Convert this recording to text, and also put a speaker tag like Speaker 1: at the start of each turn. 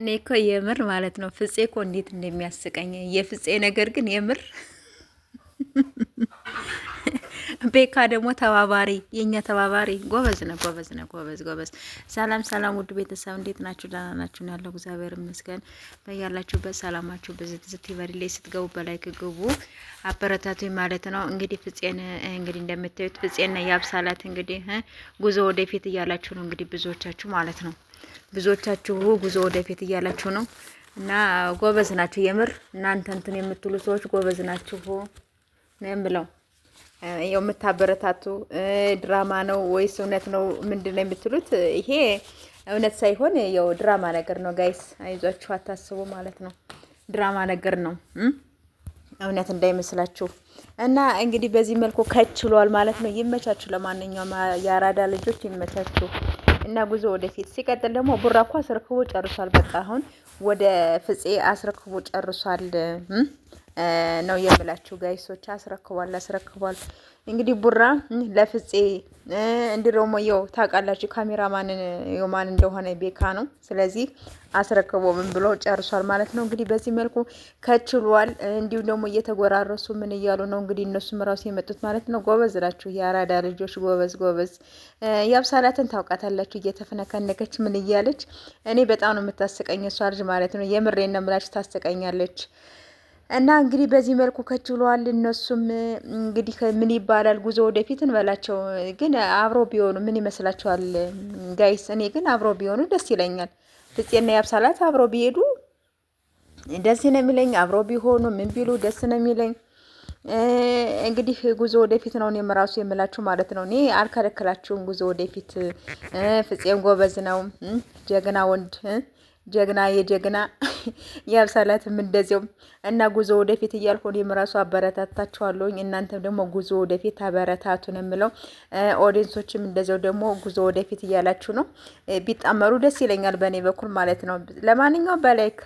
Speaker 1: እኔ እኮ የምር ማለት ነው ፍፄ እኮ እንዴት እንደሚያስቀኝ የፍፄ ነገር ግን የምር ቤካ ደግሞ ተባባሪ የኛ ተባባሪ ጎበዝ ነው፣ ጎበዝ ነው፣ ጎበዝ ጎበዝ። ሰላም ሰላም፣ ውድ ቤተሰብ እንዴት ናችሁ? ደህና ናችሁ? ያለው እግዚአብሔር ይመስገን። በያላችሁበት ሰላማችሁ በዝት ዝት ይበልልኝ። ስትገቡ በላይክ ግቡ፣ አበረታቱኝ ማለት ነው። እንግዲህ ፍፄን እንግዲህ እንደምታዩት ፍፄና ያብሳላት እንግዲህ ጉዞ ወደፊት እያላችሁ ነው እንግዲህ ብዙዎቻችሁ ማለት ነው። ብዙዎቻችሁ ጉዞ ወደፊት እያላችሁ ነው እና ጎበዝ ናችሁ። የምር እናንተ እንትን የምትሉ ሰዎች ጎበዝ ናችሁ ነው የምለው። ያው የምታበረታቱ ድራማ ነው ወይስ እውነት ነው ምንድን ነው የምትሉት? ይሄ እውነት ሳይሆን ያው ድራማ ነገር ነው ጋይስ፣ አይዟችሁ አታስቡ ማለት ነው። ድራማ ነገር ነው እውነት እንዳይመስላችሁ። እና እንግዲህ በዚህ መልኩ ከችሏል ማለት ነው። ይመቻችሁ። ለማንኛውም የአራዳ ልጆች ይመቻችሁ እና ጉዞ ወደፊት። ሲቀጥል ደግሞ ቡራ እኮ አስረክቦ ጨርሷል። በቃ አሁን ወደ ፍፄ አስረክቦ ጨርሷል ነው የምላችሁ ጋይሶች። አስረክቧል። እንግዲህ ቡራ ለፍፄ እንዲሮሞ የው ታውቃላችሁ፣ ካሜራማንን የማን እንደሆነ ቤካ ነው። ስለዚህ አስረክቦ ምን ብሎ ጨርሷል ማለት ነው። እንግዲህ በዚህ መልኩ ከችሏል። እንዲሁም ደግሞ እየተጎራረሱ ምን እያሉ ነው እንግዲህ እነሱም ራሱ የመጡት ማለት ነው። ጎበዝ ናችሁ የአራዳ ልጆች፣ ጎበዝ ጎበዝ። ያብሳላትን ታውቃታላችሁ፣ እየተፈነከነከች ምን እያለች። እኔ በጣም ነው የምታስቀኝ እሷ ልጅ ማለት ነው። የምሬን ነው የምላችሁ፣ ታስቀኛለች። እና እንግዲህ በዚህ መልኩ ከችሏል። እነሱም እንግዲህ ምን ይባላል ጉዞ ወደፊት እንበላቸው። ግን አብሮ ቢሆኑ ምን ይመስላችኋል ጋይስ? እኔ ግን አብሮ ቢሆኑ ደስ ይለኛል። ፍፄና ያብሳላት አብሮ ቢሄዱ ደስ ነው የሚለኝ። አብሮ ቢሆኑ ምን ቢሉ ደስ ነው የሚለኝ። እንግዲህ ጉዞ ወደፊት ነው እኔም ራሱ የምላችሁ ማለት ነው። እኔ አልከለክላችሁም። ጉዞ ወደፊት ፍፄም ጎበዝ ነው፣ ጀግና ወንድ፣ ጀግና የጀግና ያብሳላትም እንደዚያው እና ጉዞ ወደፊት እያልኩ እኔም ራሱ አበረታታችኋለሁኝ። እናንተም ደግሞ ጉዞ ወደፊት አበረታቱ ነው የምለው። ኦዲየንሶችም እንደዚያው ደግሞ ጉዞ ወደፊት እያላችሁ ነው። ቢጣመሩ ደስ ይለኛል በእኔ በኩል ማለት ነው። ለማንኛውም በላይክ